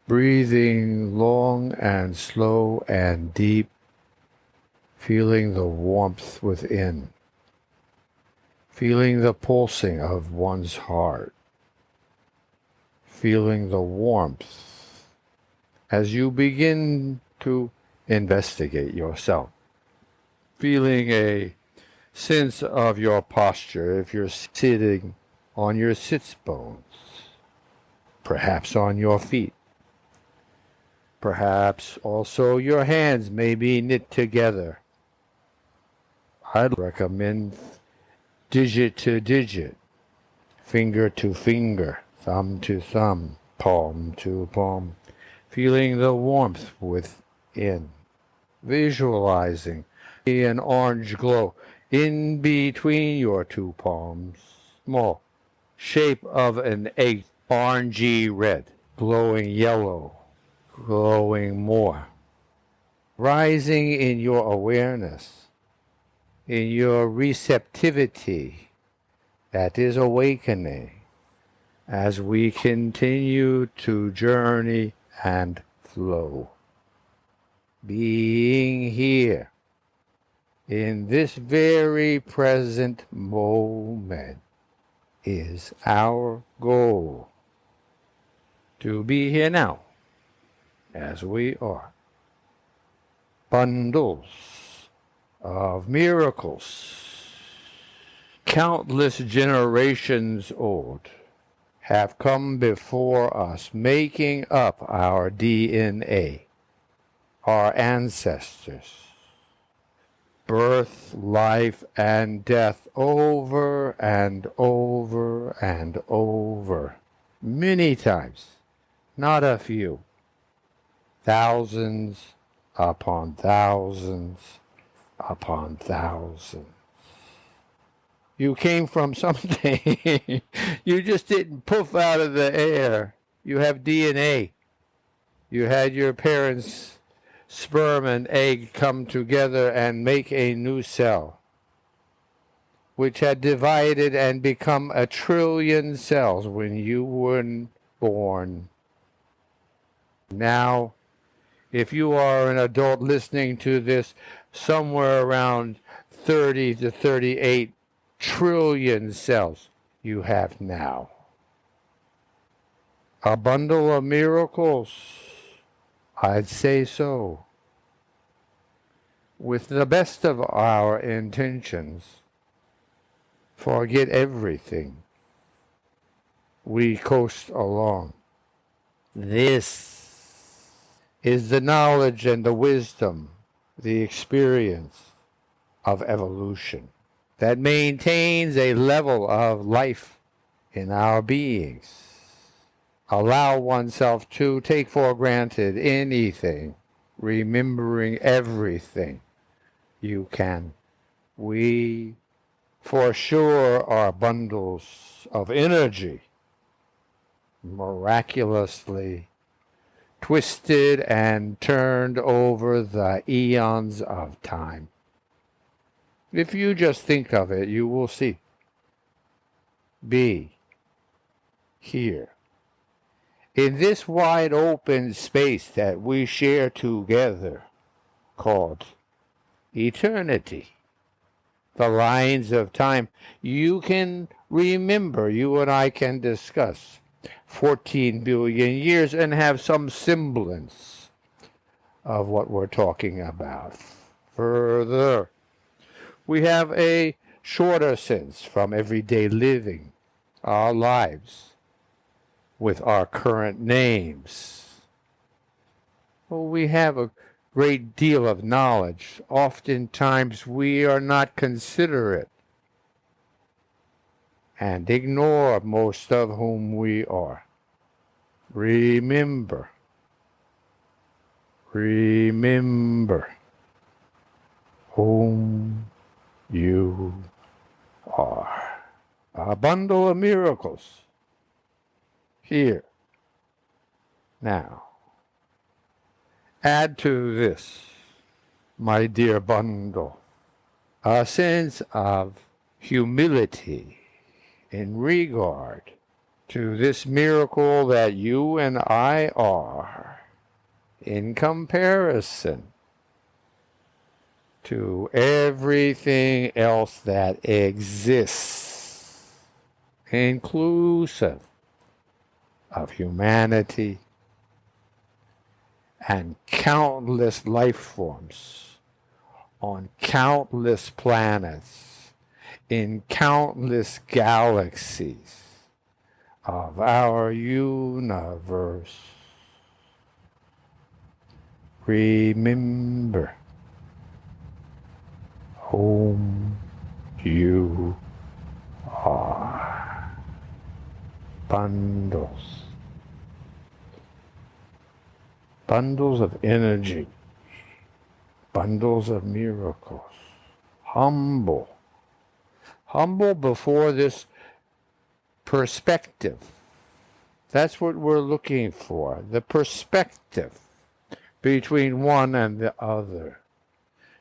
breathing long and slow and deep, feeling the warmth within, feeling the pulsing of one's heart, feeling the warmth as you begin to investigate yourself, feeling a sense of your posture if you're sitting on your sits bones, perhaps on your feet. Perhaps also your hands may be knit together. I'd recommend digit to digit, finger to finger, thumb to thumb, palm to palm, feeling the warmth within, visualizing an orange glow in between your two palms, small, shape of an egg, orangey red, glowing yellow, glowing more, rising in your awareness, in your receptivity that is awakening as we continue to journey and flow. Being here in this very present moment is our goal. To be here now as we are. Bundles of miracles, countless generations old, have come before us, making up our DNA, our ancestors. Birth, life, and death over and over and over, many times, not a few. Thousands upon thousands upon thousands. You came from something. You just didn't poof out of the air. You have DNA. You had your parents' sperm and egg come together and make a new cell, which had divided and become 1 trillion cells when you were born. Now, if you are an adult listening to this, somewhere around 30 to 38 trillion cells you have now. A bundle of miracles, I'd say so. With the best of our intentions, forget everything. We coast along. This is the knowledge and the wisdom, the experience of evolution that maintains a level of life in our beings. Allow oneself to take for granted anything, remembering everything you can. We, for sure, are bundles of energy, miraculously twisted and turned over the eons of time. If you just think of it, you will see. Be here. In this wide open space that we share together, called eternity, the lines of time, you can remember, you and I can discuss 14 billion years and have some semblance of what we're talking about. Further, we have a shorter sense from everyday living, our lives, with our current names. Well, we have a great deal of knowledge. Oftentimes we are not considerate and ignore most of whom we are. Remember whom you are. A bundle of miracles. Here. Now. Add to this, my dear bundle, a sense of humility in regard to this miracle that you and I are, in comparison to everything else that exists, inclusive of humanity and countless life forms on countless planets in countless galaxies of our universe. Remember whom you are. Bundles. Bundles of energy. Bundles of miracles. Humble. Humble before this perspective. That's what we're looking for. The perspective between one and the other.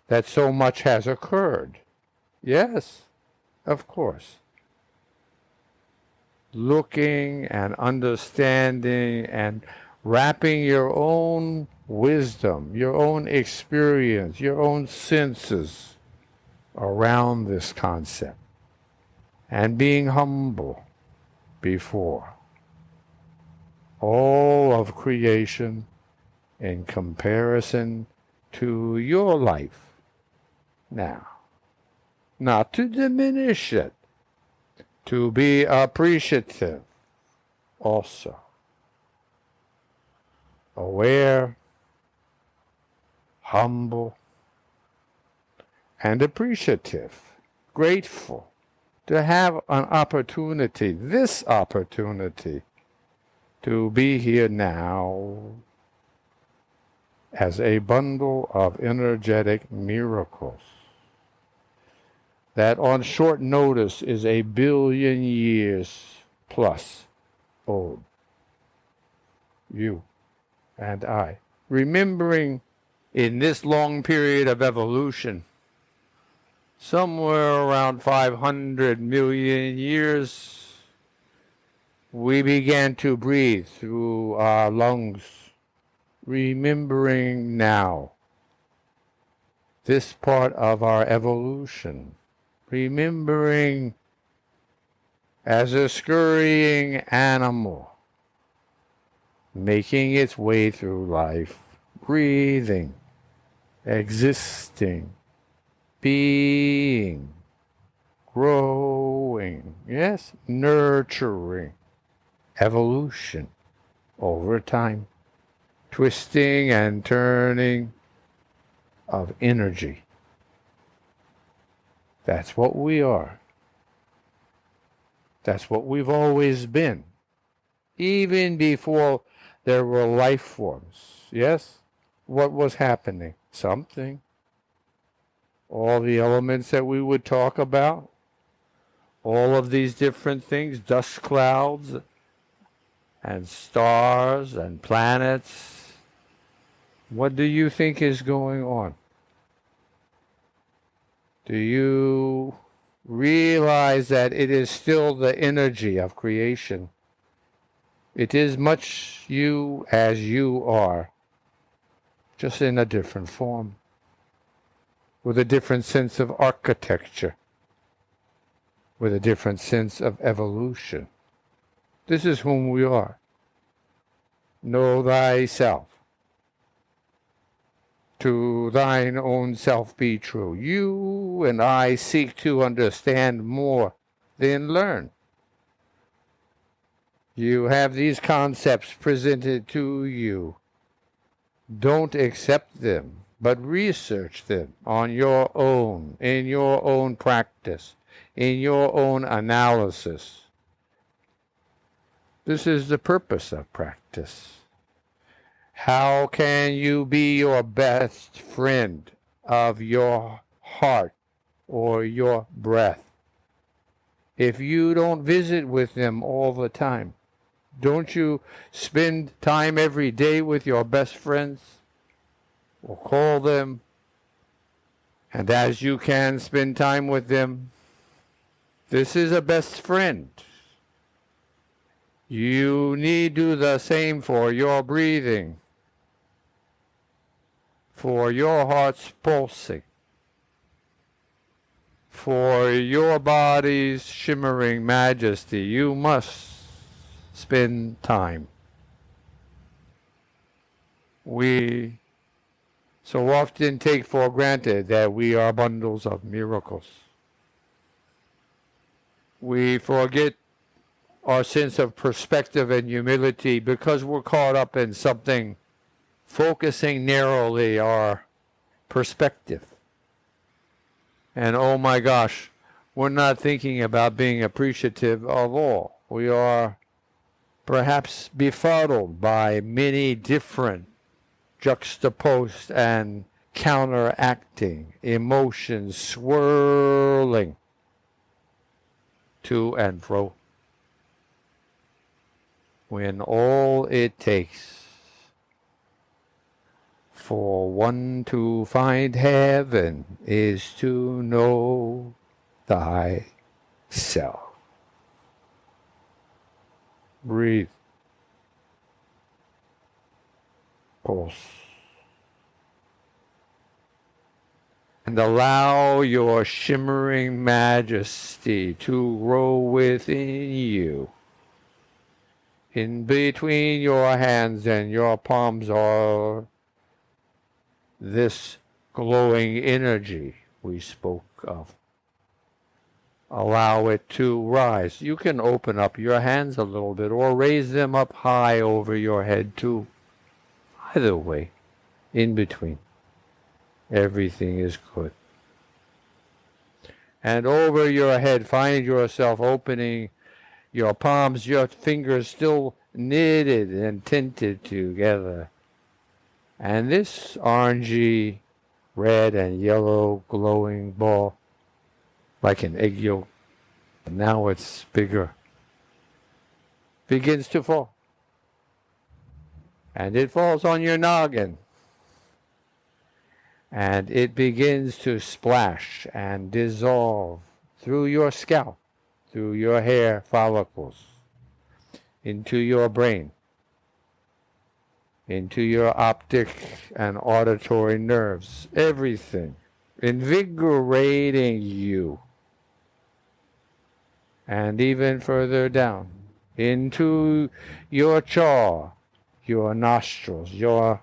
That so much has occurred. Yes, of course. Looking and understanding and wrapping your own wisdom, your own experience, your own senses around this concept. And being humble before all of creation in comparison to your life now. Not to diminish it, to be appreciative also. Aware, humble, and appreciative, grateful to have an opportunity, this opportunity, to be here now as a bundle of energetic miracles that on short notice is 1 billion years plus old. You and I. Remembering in this long period of evolution, somewhere around 500 million years, we began to breathe through our lungs, remembering now this part of our evolution, remembering as a scurrying animal, making its way through life, breathing, existing, being, growing, yes, nurturing, evolution over time, twisting and turning of energy. That's what we are. That's what we've always been. Even before there were life forms. Yes? What was happening? Something. All the elements that we would talk about. All of these different things. Dust clouds and stars and planets. What do you think is going on? Do you realize that it is still the energy of creation? It is much you as you are, just in a different form, with a different sense of architecture, with a different sense of evolution. This is whom we are. Know thyself. To thine own self be true. You and I seek to understand more than learn. You have these concepts presented to you. Don't accept them, but research them on your own, in your own practice, in your own analysis. This is the purpose of practice. How can you be your best friend of your heart or your breath if you don't visit with them all the time? Don't you spend time every day with your best friends or call them? And as you can spend time with them, this is a best friend. You need to do the same for your breathing, for your heart's pulsing, for your body's shimmering majesty. You must spend time. We so often take for granted that we are bundles of miracles. We forget our sense of perspective and humility because we're caught up in something focusing narrowly our perspective. And oh my gosh, we're not thinking about being appreciative of all. We are perhaps befuddled by many different juxtaposed and counteracting emotions swirling to and fro, when all it takes for one to find heaven is to know thyself. Breathe. Pulse. And allow your shimmering majesty to grow within you. In between your hands and your palms are this glowing energy we spoke of. Allow it to rise. You can open up your hands a little bit or raise them up high over your head too. Either way, in between. Everything is good. And over your head, find yourself opening your palms, your fingers still knitted and tinted together. And this orangey, red and yellow glowing ball, like an egg yolk, now it's bigger, begins to fall. And it falls on your noggin. And it begins to splash and dissolve through your scalp, through your hair follicles, into your brain, into your optic and auditory nerves, everything, invigorating you. And even further down, into your jaw, your nostrils, your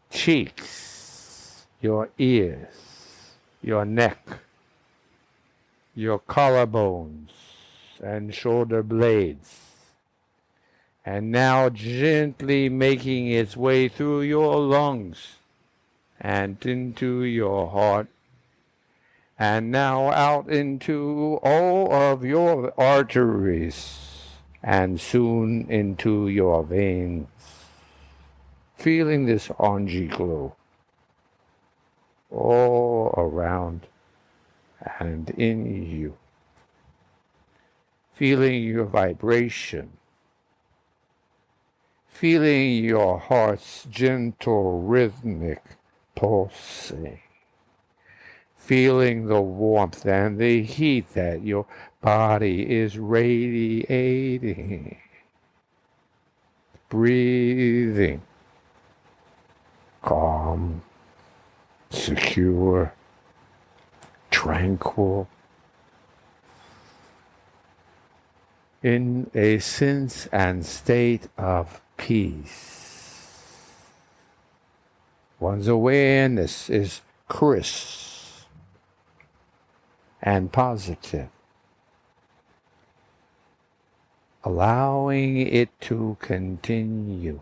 cheeks, your ears, your neck, your collarbones and shoulder blades, and now gently making its way through your lungs and into your heart, and now out into all of your arteries and soon into your veins, feeling this orangey glow all around and in you, feeling your vibration, feeling your heart's gentle rhythmic pulsing, feeling the warmth and the heat that your body is radiating, breathing calm, secure, tranquil, in a sense and state of peace. One's awareness is crisp and positive, allowing it to continue,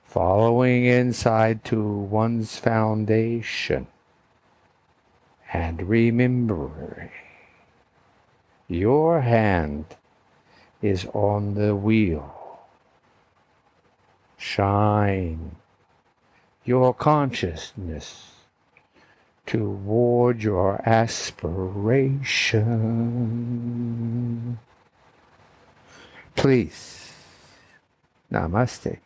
following inside to one's foundation, and remembering your hand is on the wheel. Shine your consciousness toward your aspiration. Please, namaste.